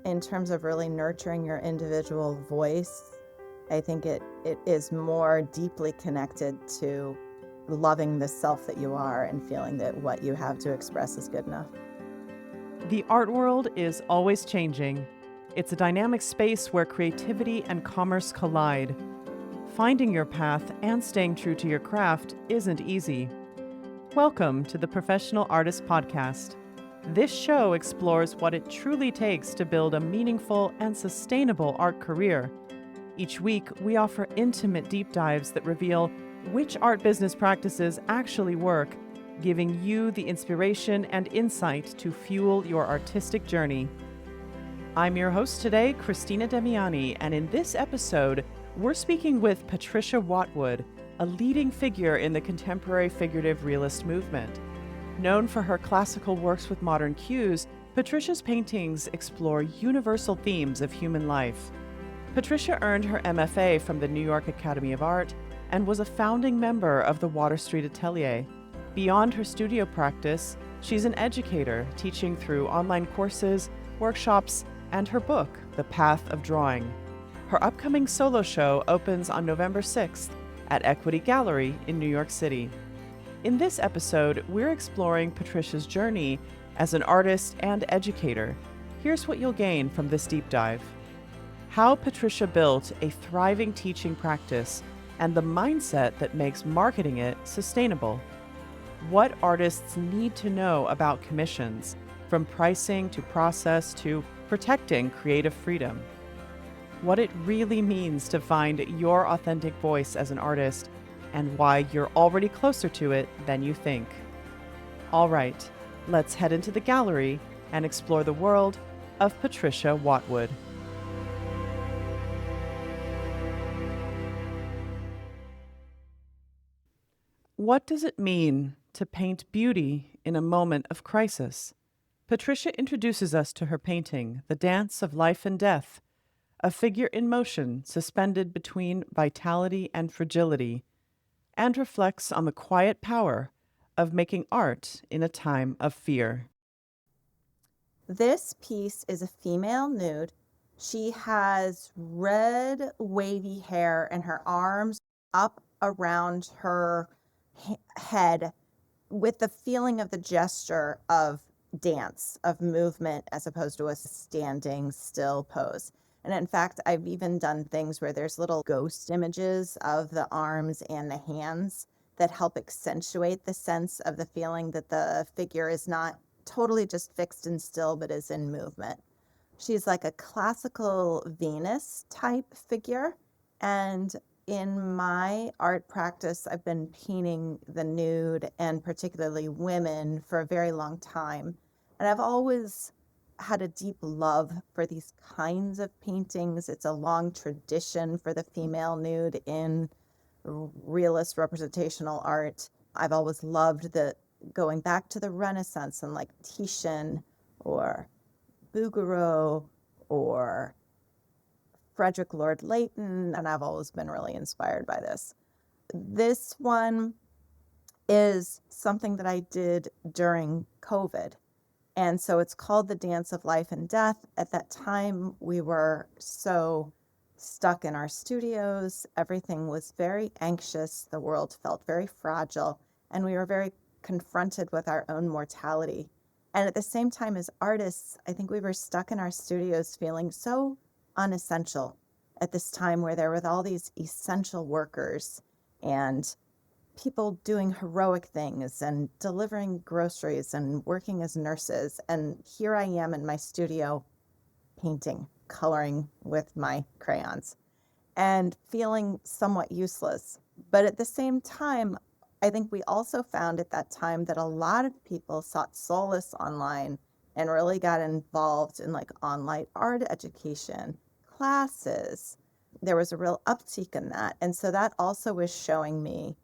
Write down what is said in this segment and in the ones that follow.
in terms of really nurturing your individual voice, I think it is more deeply connected to loving the self that you are and feeling that what you have to express is good enough. The art world is always changing. It's a dynamic space where creativity and commerce collide. Finding your path and staying true to your craft isn't easy. Welcome to the Professional Artist Podcast. This show explores what it truly takes to build a meaningful and sustainable art career. Each week, we offer intimate deep dives that reveal which art business practices actually work, giving you the inspiration and insight to fuel your artistic journey. I'm your host today, Christina Demiani, and in this episode, we're speaking with Patricia Watwood, a leading figure in the contemporary figurative realist movement. Known for her classical works with modern cues, Patricia's paintings explore universal themes of human life. Patricia earned her MFA from the New York Academy of Art and was a founding member of the Water Street Atelier. Beyond her studio practice, she's an educator, teaching through online courses, workshops, and her book, The Path of Drawing. Her upcoming solo show opens on November 6th at Equity Gallery in New York City. In this episode, we're exploring Patricia's journey as an artist and educator. Here's what you'll gain from this deep dive. How Patricia built a thriving teaching practice and the mindset that makes marketing it sustainable. What artists need to know about commissions, from pricing to process to protecting creative freedom. What it really means to find your authentic voice as an artist, and why you're already closer to it than you think. All right, let's head into the gallery and explore the world of Patricia Watwood. What does it mean to paint beauty in a moment of crisis? Patricia introduces us to her painting, The Dance of Life and Death, a figure in motion suspended between vitality and fragility, and reflects on the quiet power of making art in a time of fear. This piece is a female nude. She has red wavy hair and her arms up around her head with the feeling of the gesture of dance, of movement, as opposed to a standing still pose. And in fact, I've even done things where there's little ghost images of the arms and the hands that help accentuate the sense of the feeling that the figure is not totally just fixed and still, but is in movement. She's like a classical Venus type figure. And in my art practice, I've been painting the nude and particularly women for a very long time. And I've always had a deep love for these kinds of paintings. It's a long tradition for the female nude in realist representational art. I've always loved going back to the Renaissance and like Titian or Bouguereau or Frederick Lord Leighton, and I've always been really inspired by this. This one is something that I did during COVID. And so it's called The Dance of Life and Death. At that time, we were so stuck in our studios. Everything was very anxious. The world felt very fragile, and we were very confronted with our own mortality. And at the same time, as artists, I think we were stuck in our studios feeling so unessential at this time where there were all these essential workers and people doing heroic things and delivering groceries and working as nurses. And here I am in my studio painting, coloring with my crayons and feeling somewhat useless. But at the same time, I think we also found at that time that a lot of people sought solace online and really got involved in like online art education, classes. There was a real uptick in that. And so that also was showing me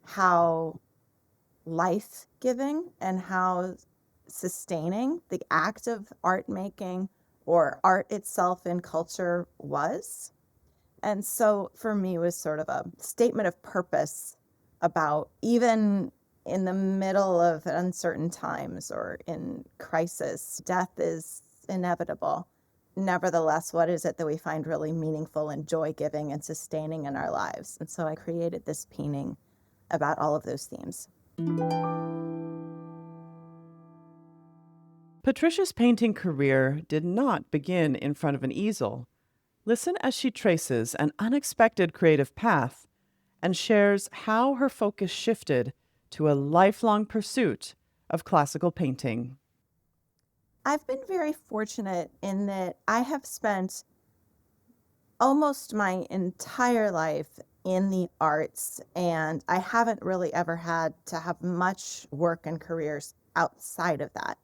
how life-giving and how sustaining the act of art making or art itself in culture was. And so for me, it was sort of a statement of purpose about even in the middle of uncertain times or in crisis, death is inevitable. nevertheless, what is it that we find really meaningful and joy-giving and sustaining in our lives? And so I created this painting about all of those themes. Patricia's painting career did not begin in front of an easel. Listen as she traces an unexpected creative path and shares how her focus shifted to a lifelong pursuit of classical painting. I've been very fortunate in that I have spent almost my entire life in the arts, and I haven't really ever had to have much work and careers outside of that.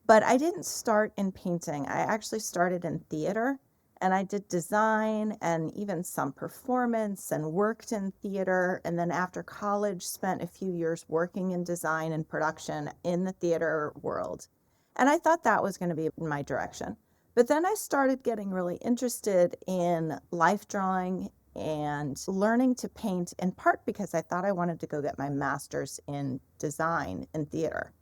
But I didn't start in painting. I actually started in theater, and I did design and even some performance and worked in theater. And then after college, spent a few years working in design and production in the theater world. And I thought that was going to be my direction. But then I started getting really interested in life drawing and learning to paint, in part because I thought I wanted to go get my master's in design in theater.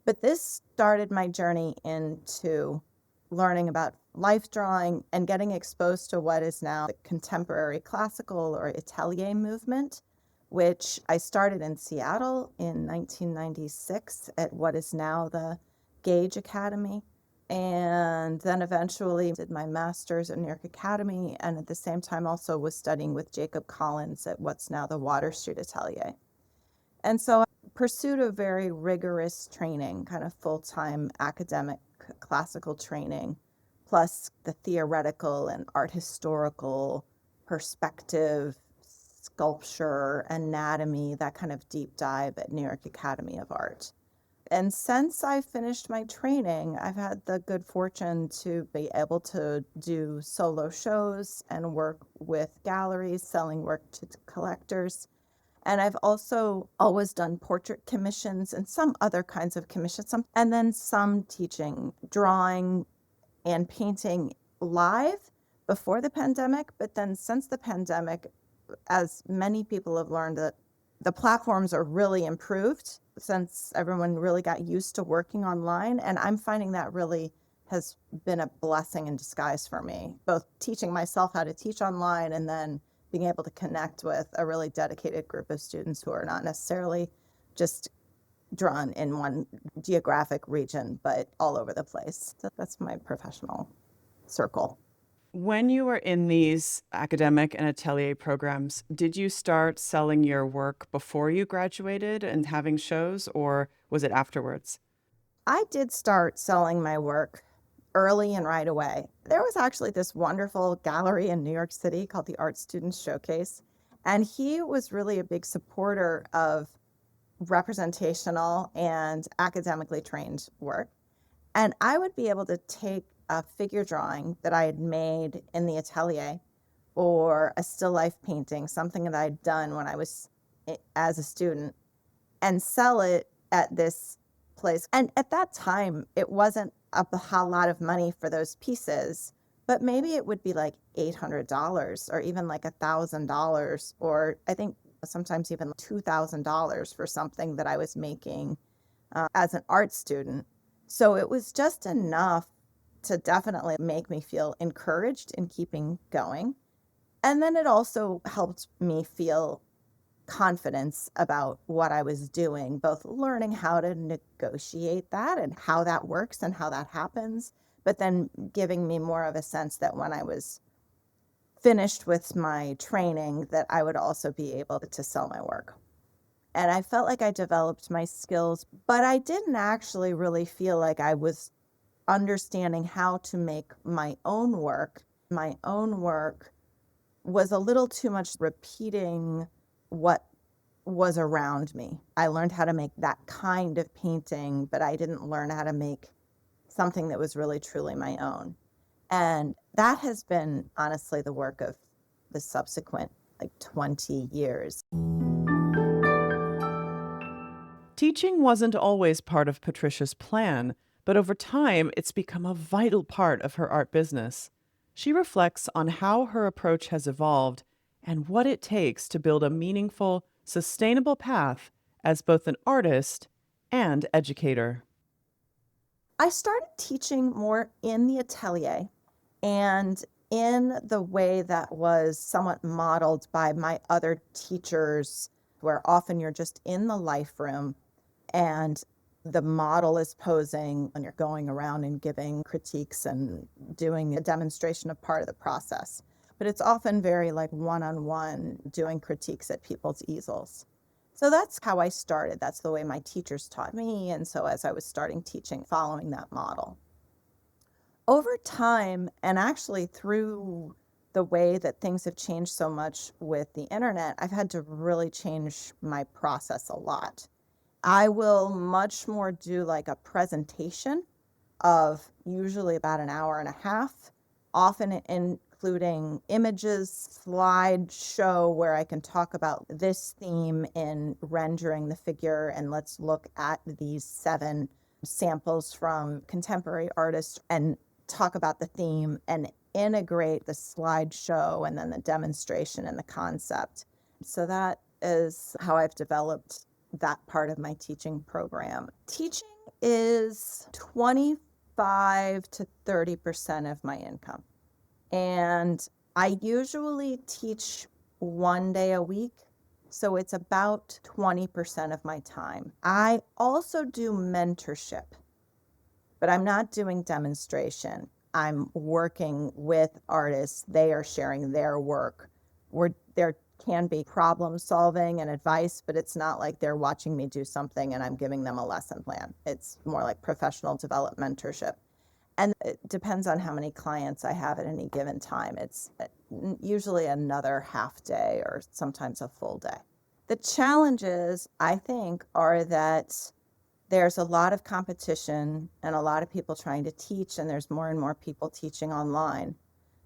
But this started my journey into learning about life drawing and getting exposed to what is now the contemporary classical or atelier movement, which I started in Seattle in 1996 at what is now the Gage Academy. And then eventually did my master's at New York Academy, and at the same time also was studying with Jacob Collins at what's now the Water Street Atelier. And so I pursued a very rigorous training, kind of full-time academic classical training, plus the theoretical and art historical perspective, sculpture, anatomy, that kind of deep dive at New York Academy of Art. And since I finished my training, I've had the good fortune to be able to do solo shows and work with galleries, selling work to collectors. And I've also always done portrait commissions and some other kinds of commissions, and then some teaching, drawing and painting live before the pandemic. But then since the pandemic, as many people have learned, that the platforms are really improved since everyone really got used to working online. And I'm finding that really has been a blessing in disguise for me, both teaching myself how to teach online and then being able to connect with a really dedicated group of students who are not necessarily just drawn in one geographic region, but all over the place. So that's my professional circle. When you were in these academic and atelier programs, did you start selling your work before you graduated and having shows, or was it afterwards? I did start selling my work early and right away. There was actually this wonderful gallery in New York City called the Art Students Showcase, and he was really a big supporter of representational and academically trained work. And I would be able to take a figure drawing that I had made in the atelier or a still life painting, something that I'd done when I was as a student, and sell it at this place. And at that time, it wasn't a lot of money for those pieces, but maybe it would be like $800 or even like $1,000, or I think sometimes even $2,000 for something that I was making as an art student. So it was just enough to definitely make me feel encouraged in keeping going. And then it also helped me feel confidence about what I was doing, both learning how to negotiate that and how that works and how that happens, but then giving me more of a sense that when I was finished with my training, that I would also be able to sell my work. And I felt like I developed my skills, but I didn't actually really feel like I was understanding how to make my own work. My own work was a little too much repeating what was around me. I learned how to make that kind of painting, but I didn't learn how to make something that was really truly my own. And that has been honestly the work of the subsequent like 20 years. Teaching wasn't always part of Patricia's plan, but over time, it's become a vital part of her art business. She reflects on how her approach has evolved and what it takes to build a meaningful, sustainable path as both an artist and educator. I started teaching more in the atelier and in the way that was somewhat modeled by my other teachers, where often you're just in the life room and the model is posing and you're going around and giving critiques and doing a demonstration of part of the process. But it's often very like one-on-one doing critiques at people's easels. So that's how I started. That's the way my teachers taught me. And so as I was starting teaching, following that model. Over time, and actually through the way that things have changed so much with the internet, I've had to really change my process a lot. I will much more do like a presentation of usually about an hour and a half, often including images, slideshow where I can talk about this theme in rendering the figure, and let's look at these 7 samples from contemporary artists and talk about the theme and integrate the slideshow and then the demonstration and the concept. So that is how I've developed that part of my teaching program. Teaching is 25 to 30% of my income. And I usually teach 1 day a week. So it's about 20% of my time. I also do mentorship, but I'm not doing demonstration. I'm working with artists. They are sharing their work. There can be problem solving and advice, but it's not like they're watching me do something and I'm giving them a lesson plan. It's more like professional development mentorship. And it depends on how many clients I have at any given time. It's usually another half day or sometimes a full day. The challenges, I think, are that there's a lot of competition and a lot of people trying to teach, and there's more and more people teaching online.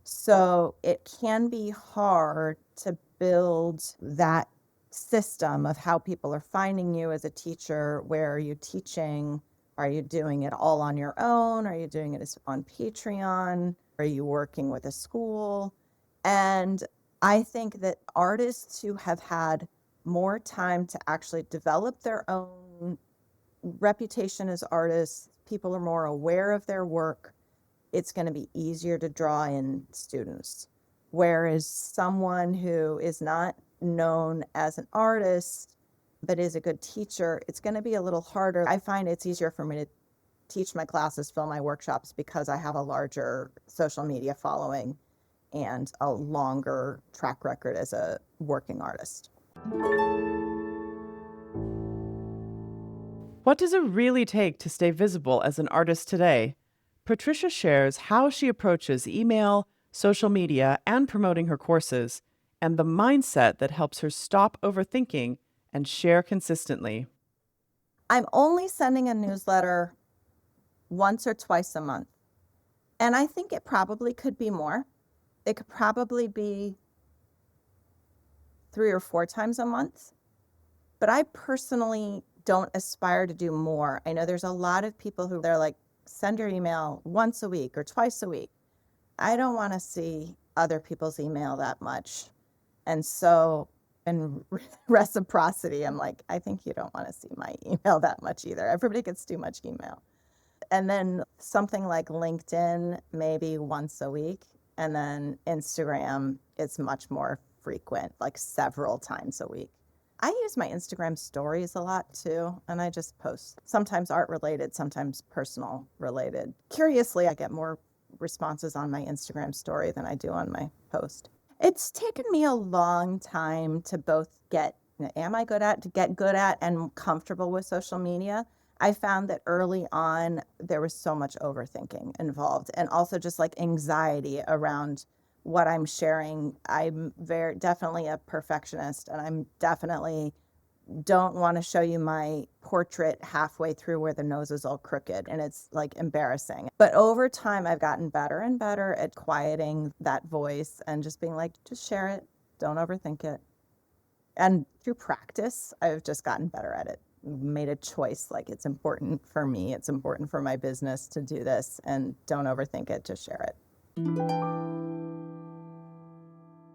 So it can be hard to build that system of how people are finding you as a teacher. Where are you teaching? Are you doing it all on your own? Are you doing it on Patreon? Are you working with a school? And I think that artists who have had more time to actually develop their own reputation as artists, people are more aware of their work, it's going to be easier to draw in students. Whereas someone who is not known as an artist, but is a good teacher, it's going to be a little harder. I find it's easier for me to teach my classes, fill my workshops, because I have a larger social media following and a longer track record as a working artist. What does it really take to stay visible as an artist today? Patricia shares how she approaches email, social media, and promoting her courses, and the mindset that helps her stop overthinking and share consistently. I'm only sending a newsletter once or twice a month. And I think it probably could be more. It could probably be 3 or 4 times a month. But I personally don't aspire to do more. I know there's a lot of people who they're like, send your email once a week or twice a week. I don't want to see other people's email that much. And so, in reciprocity, I'm like, I think you don't want to see my email that much either. Everybody gets too much email. And then something like LinkedIn, maybe once a week. And then Instagram, it's much more frequent, like several times a week. I use my Instagram stories a lot too, and I just post, sometimes art related, sometimes personal related. Curiously, I get more responses on my Instagram story than I do on my post. It's taken me a long time to both get good at and comfortable with social media. I found that early on there was so much overthinking involved, and also just like anxiety around what I'm sharing. I'm definitely a perfectionist, and I'm definitely don't want to show you my portrait halfway through where the nose is all crooked, and it's like embarrassing. But over time, I've gotten better and better at quieting that voice and just being like, just share it, don't overthink it. And through practice, I've just gotten better at it. Made a choice, like it's important for me, it's important for my business to do this, and don't overthink it, just share it.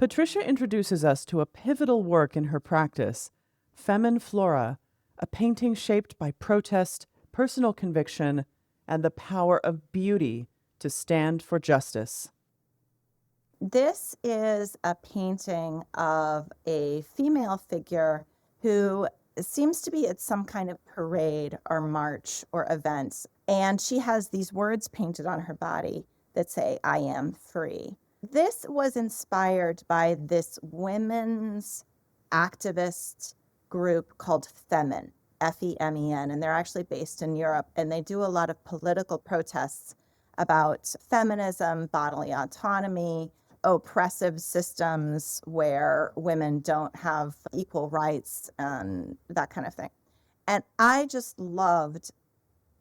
Patricia introduces us to a pivotal work in her practice, Femen, Flora, a painting shaped by protest, personal conviction, and the power of beauty to stand for justice. This is a painting of a female figure who seems to be at some kind of parade or march or event. And she has these words painted on her body that say, "I am free." This was inspired by this women's activist group called Femen, Femen, and they're actually based in Europe. And they do a lot of political protests about feminism, bodily autonomy, oppressive systems where women don't have equal rights and that kind of thing. And I just loved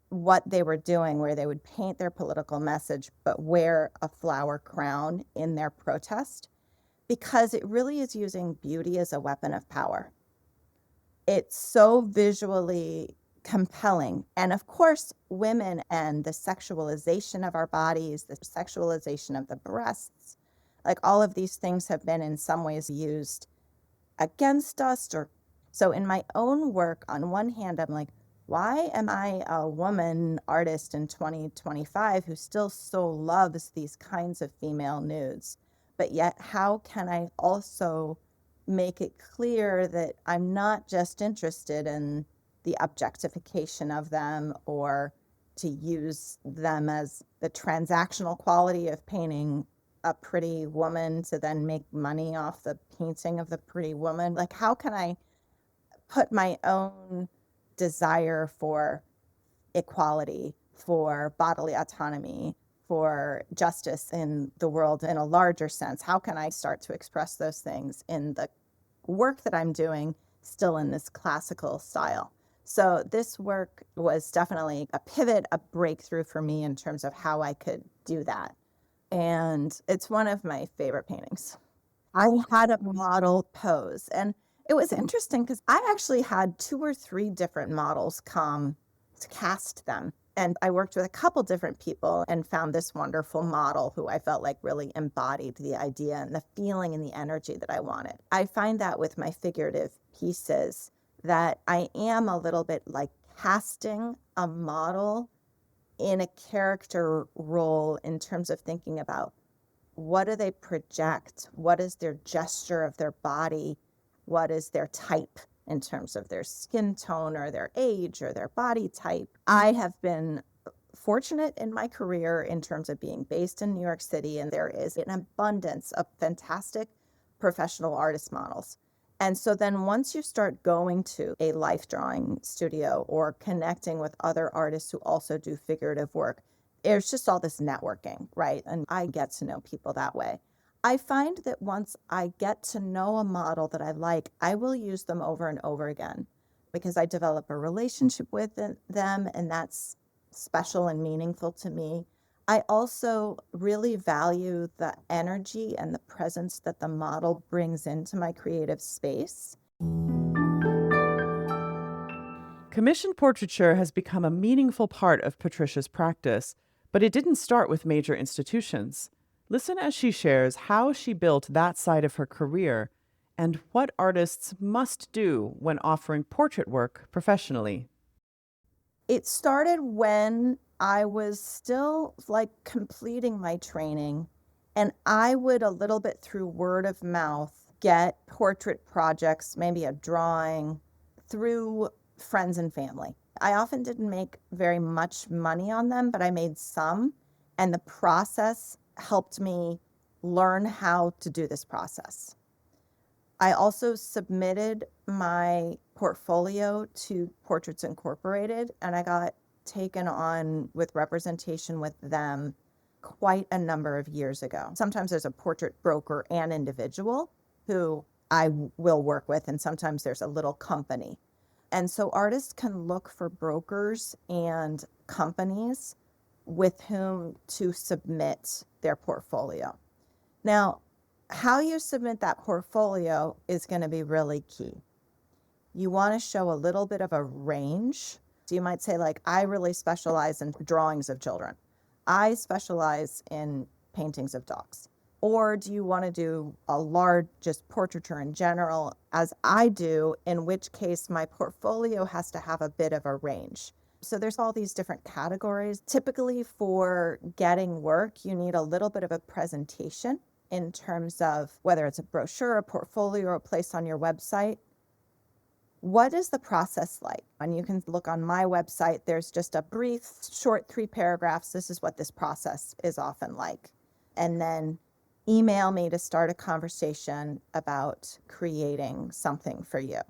what they were doing, where they would paint their political message but wear a flower crown in their protest, because it really is using beauty as a weapon of power. It's so visually compelling. And of course, women and the sexualization of our bodies, the sexualization of the breasts, like all of these things have been in some ways used against us. Or so in my own work, on one hand, I'm like, why am I a woman artist in 2025 who still so loves these kinds of female nudes? But yet, how can I also make it clear that I'm not just interested in the objectification of them, or to use them as the transactional quality of painting a pretty woman to then make money off the painting of the pretty woman? Like, how can I put my own desire for equality, for bodily autonomy, for justice in the world in a larger sense? How can I start to express those things in the work that I'm doing, still in this classical style? So this work was definitely a pivot, a breakthrough for me in terms of how I could do that. And it's one of my favorite paintings. I had a model pose, and it was interesting because I actually had 2 or 3 different models come to cast them. And I worked with a couple different people and found this wonderful model who I felt like really embodied the idea and the feeling and the energy that I wanted. I find that with my figurative pieces, that I am a little bit like casting a model in a character role in terms of thinking about, what do they project? What is their gesture of their body? What is their type in terms of their skin tone or their age or their body type? I have been fortunate in my career in terms of being based in New York City, and there is an abundance of fantastic professional artist models. And so then once you start going to a life drawing studio or connecting with other artists who also do figurative work, there's just all this networking, right? And I get to know people that way. I find that once I get to know a model that I like, I will use them over and over again because I develop a relationship with them, and that's special and meaningful to me. I also really value the energy and the presence that the model brings into my creative space. Commissioned portraiture has become a meaningful part of Patricia's practice, but it didn't start with major institutions. Listen as she shares how she built that side of her career and what artists must do when offering portrait work professionally. It started when I was still like completing my training, and I would, a little bit through word of mouth, get portrait projects, maybe a drawing, through friends and family. I often didn't make very much money on them, but I made some, and the process helped me learn how to do this process. I also submitted my portfolio to Portraits Incorporated, and I got taken on with representation with them quite a number of years ago. Sometimes there's a portrait broker and individual who I will work with, and sometimes there's a little company. And so artists can look for brokers and companies with whom to submit their portfolio. Now, how you submit that portfolio is going to be really key. You want to show a little bit of a range. So you might say, like, I really specialize in drawings of children. I specialize in paintings of dogs. Or do you want to do a large, just portraiture in general, as I do, in which case my portfolio has to have a bit of a range. So there's all these different categories. Typically for getting work, you need a little bit of a presentation in terms of whether it's a brochure, a portfolio, or a place on your website. What is the process like? And you can look on my website, there's just a brief, short 3 paragraphs. This is what this process is often like. And then email me to start a conversation about creating something for you.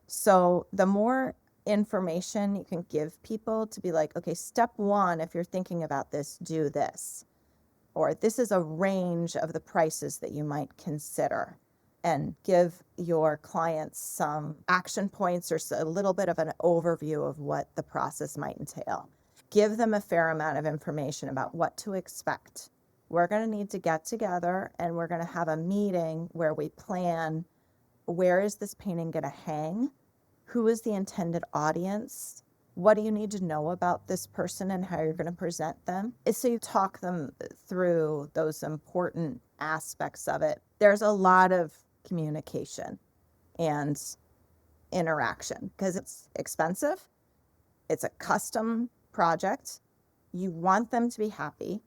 So the more information you can give people to be like, okay, step 1, if you're thinking about this, do this. Or this is a range of the prices that you might consider, and give your clients some action points or a little bit of an overview of what the process might entail. Give them a fair amount of information about what to expect. We're going to need to get together and we're going to have a meeting where we plan, where is this painting going to hang? Who is the intended audience? What do you need to know about this person and how you're going to present them? So you talk them through those important aspects of it. There's a lot of communication and interaction because it's expensive. It's a custom project. You want them to be happy.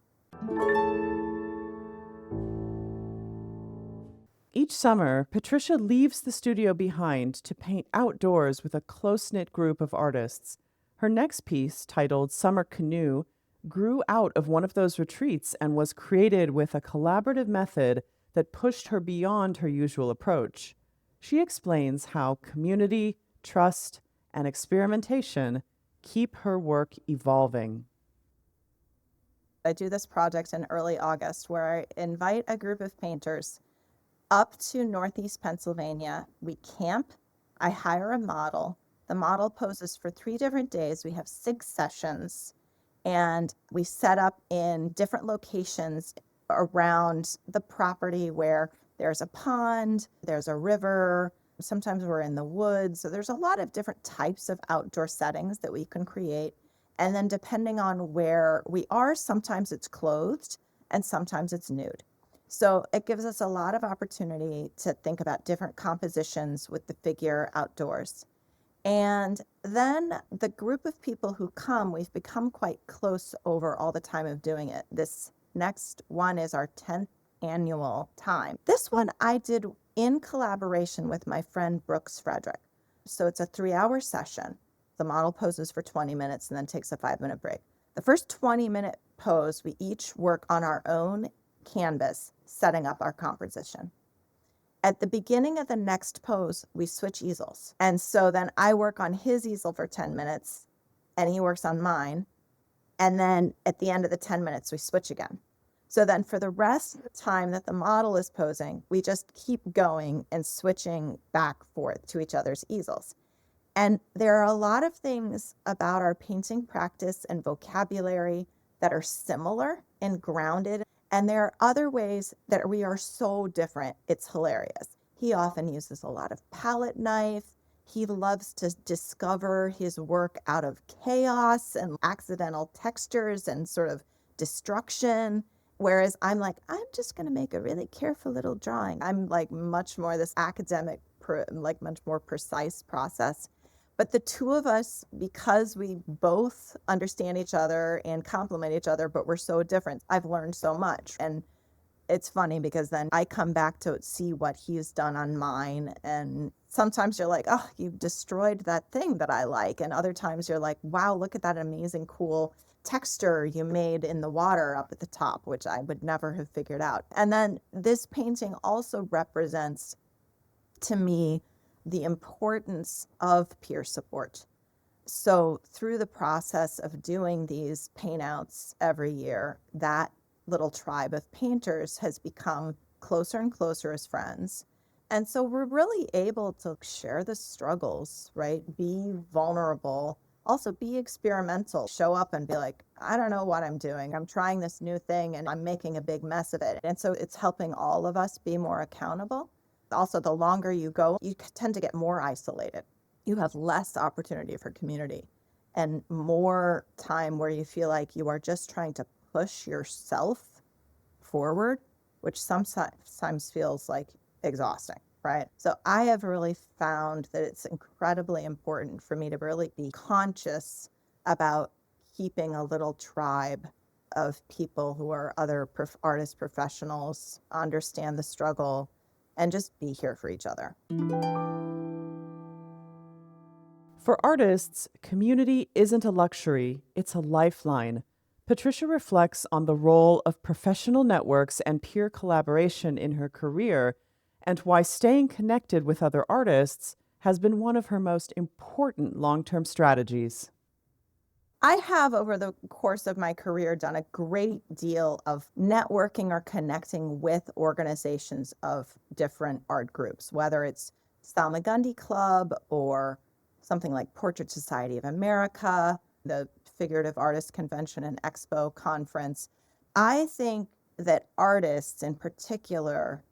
Each summer, Patricia leaves the studio behind to paint outdoors with a close-knit group of artists. Her next piece, titled Summer Canoe, grew out of one of those retreats and was created with a collaborative method that pushed her beyond her usual approach. She explains how community, trust, and experimentation keep her work evolving. I do this project in early August where I invite a group of painters up to Northeast Pennsylvania. We camp. I hire a model. The model poses for 3 different days. We have 6 sessions, and we set up in different locations around the property where there's a pond, there's a river. Sometimes we're in the woods. So there's a lot of different types of outdoor settings that we can create. And then depending on where we are, sometimes it's clothed and sometimes it's nude. So it gives us a lot of opportunity to think about different compositions with the figure outdoors. And then the group of people who come, we've become quite close over all the time of doing it. This next one is our 10th annual time. This one I did in collaboration with my friend Brooks Frederick. So it's a 3-hour session. The model poses for 20 minutes and then takes a 5-minute break. The first 20-minute pose, we each work on our own canvas, setting up our composition. At the beginning of the next pose, we switch easels. And so then I work on his easel for 10 minutes and he works on mine. And then at the end of the 10 minutes, we switch again. So then for the rest of the time that the model is posing, we just keep going and switching back and forth to each other's easels. And there are a lot of things about our painting practice and vocabulary that are similar and grounded. And there are other ways that we are so different. It's hilarious. He often uses a lot of palette knife. He loves to discover his work out of chaos and accidental textures and sort of destruction. Whereas I'm like, I'm just going to make a really careful little drawing. I'm like much more this academic, like much more precise process. But the two of us, because we both understand each other and complement each other, but we're so different, I've learned so much. And it's funny because then I come back to see what he's done on mine. And sometimes you're like, oh, you destroyed that thing that I like. And other times you're like, wow, look at that amazing, cool texture you made in the water up at the top, which I would never have figured out. And then this painting also represents, to me, the importance of peer support. So through the process of doing these paint outs every year, that little tribe of painters has become closer and closer as friends. And so we're really able to share the struggles, right? Be vulnerable, also be experimental, show up and be like, I don't know what I'm doing. I'm trying this new thing and I'm making a big mess of it. And so it's helping all of us be more accountable. Also, the longer you go, you tend to get more isolated. You have less opportunity for community and more time where you feel like you are just trying to push yourself forward, which sometimes feels like exhausting, right? So I have really found that it's incredibly important for me to really be conscious about keeping a little tribe of people who are other artist professionals, understand the struggle, and just be here for each other. For artists, community isn't a luxury, it's a lifeline. Patricia reflects on the role of professional networks and peer collaboration in her career and why staying connected with other artists has been one of her most important long-term strategies. I have, over the course of my career, done a great deal of networking or connecting with organizations of different art groups, whether it's Salmagundi Club or something like Portrait Society of America, the Figurative Artist Convention and Expo Conference. I think that artists in particular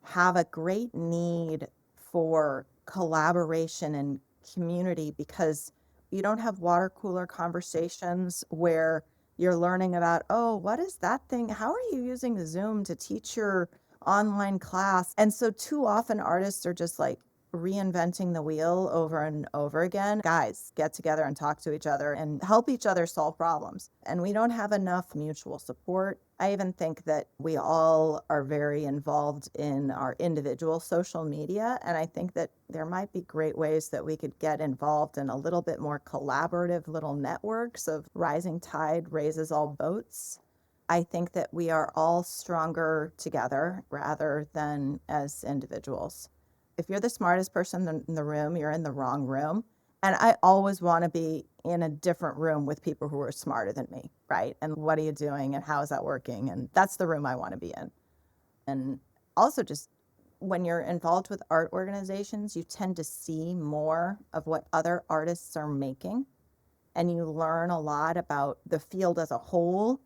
have a great need for collaboration and community because you don't have water cooler conversations where you're learning about, oh, what is that thing? How are you using Zoom to teach your online class? And so too often artists are just like reinventing the wheel over and over again. Guys, get together and talk to each other and help each other solve problems. And we don't have enough mutual support. I even think that we all are very involved in our individual social media. And I think that there might be great ways that we could get involved in a little bit more collaborative little networks of rising tide raises all boats. I think that we are all stronger together rather than as individuals. If you're the smartest person in the room, you're in the wrong room. And I always want to be in a different room with people who are smarter than me, right? And what are you doing and how is that working? And that's the room I want to be in. And also, just when you're involved with art organizations, you tend to see more of what other artists are making, and you learn a lot about the field as a whole.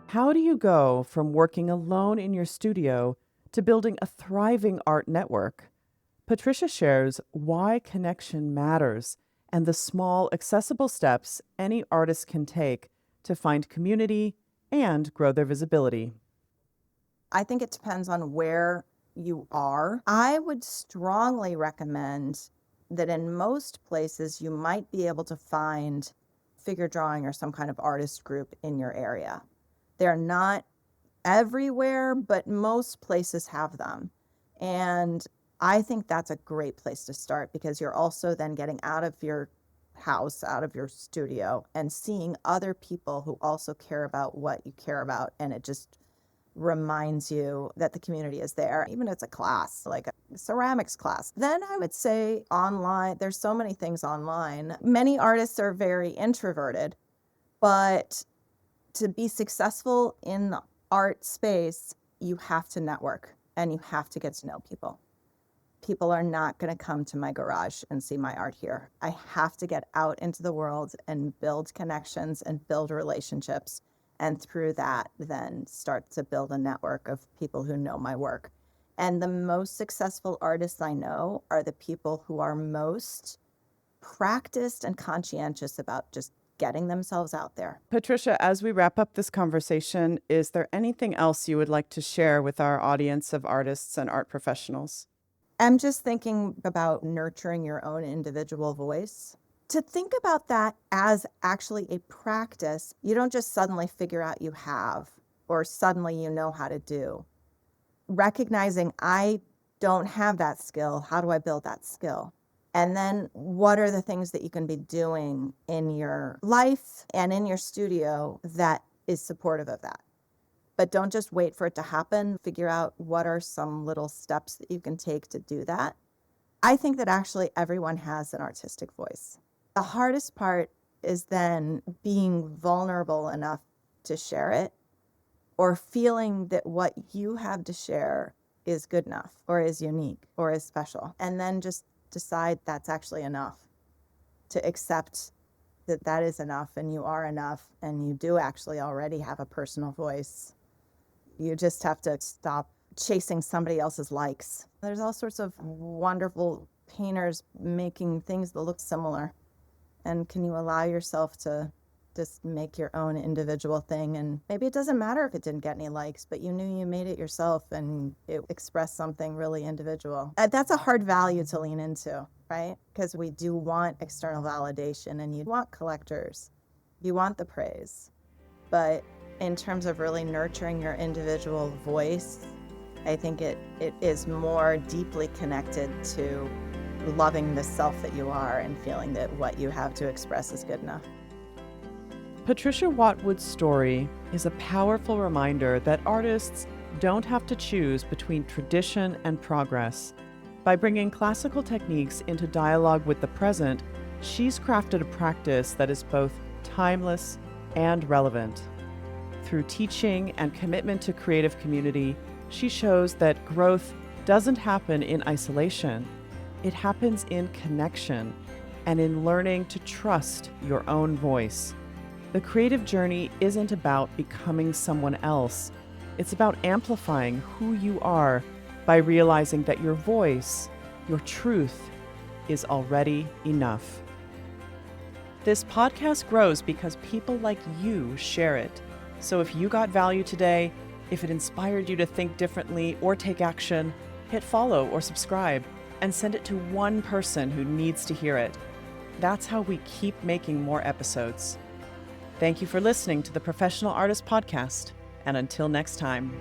How do you go from working alone in your studio to building a thriving art network? Patricia shares why connection matters and the small, accessible steps any artist can take to find community and grow their visibility. I think it depends on where you are. I would strongly recommend that in most places you might be able to find figure drawing or some kind of artist group in your area. They're not everywhere, but most places have them. And I think that's a great place to start because you're also then getting out of your house, out of your studio, and seeing other people who also care about what you care about. And it just reminds you that the community is there, even if it's a class, like a ceramics class. Then I would say online, there's so many things online. Many artists are very introverted, but to be successful in the art space, you have to network and you have to get to know people. People are not going to come to my garage and see my art here. I have to get out into the world and build connections and build relationships. And through that, then start to build a network of people who know my work. And the most successful artists I know are the people who are most practiced and conscientious about just getting themselves out there. Patricia, as we wrap up this conversation, is there anything else you would like to share with our audience of artists and art professionals? I'm just thinking about nurturing your own individual voice. To think about that as actually a practice, you don't just suddenly figure out you have, or suddenly you know how to do. Recognizing I don't have that skill, how do I build that skill? And then what are the things that you can be doing in your life and in your studio that is supportive of that? But don't just wait for it to happen. Figure out what are some little steps that you can take to do that. I think that actually everyone has an artistic voice. The hardest part is then being vulnerable enough to share it, or feeling that what you have to share is good enough or is unique or is special. And then just decide that's actually enough, to accept that that is enough and you are enough and you do actually already have a personal voice. You just have to stop chasing somebody else's likes. There's all sorts of wonderful painters making things that look similar. And can you allow yourself to Just make your own individual thing. And maybe it doesn't matter if it didn't get any likes, but you knew you made it yourself and it expressed something really individual. That's a hard value to lean into, right? Because we do want external validation and you want collectors. You want the praise. But in terms of really nurturing your individual voice, I think it is more deeply connected to loving the self that you are and feeling that what you have to express is good enough. Patricia Watwood's story is a powerful reminder that artists don't have to choose between tradition and progress. By bringing classical techniques into dialogue with the present, she's crafted a practice that is both timeless and relevant. Through teaching and commitment to creative community, she shows that growth doesn't happen in isolation. It happens in connection and in learning to trust your own voice. The creative journey isn't about becoming someone else. It's about amplifying who you are by realizing that your voice, your truth, is already enough. This podcast grows because people like you share it. So if you got value today, if it inspired you to think differently or take action, hit follow or subscribe and send it to one person who needs to hear it. That's how we keep making more episodes. Thank you for listening to the Professional Artist Podcast, and until next time.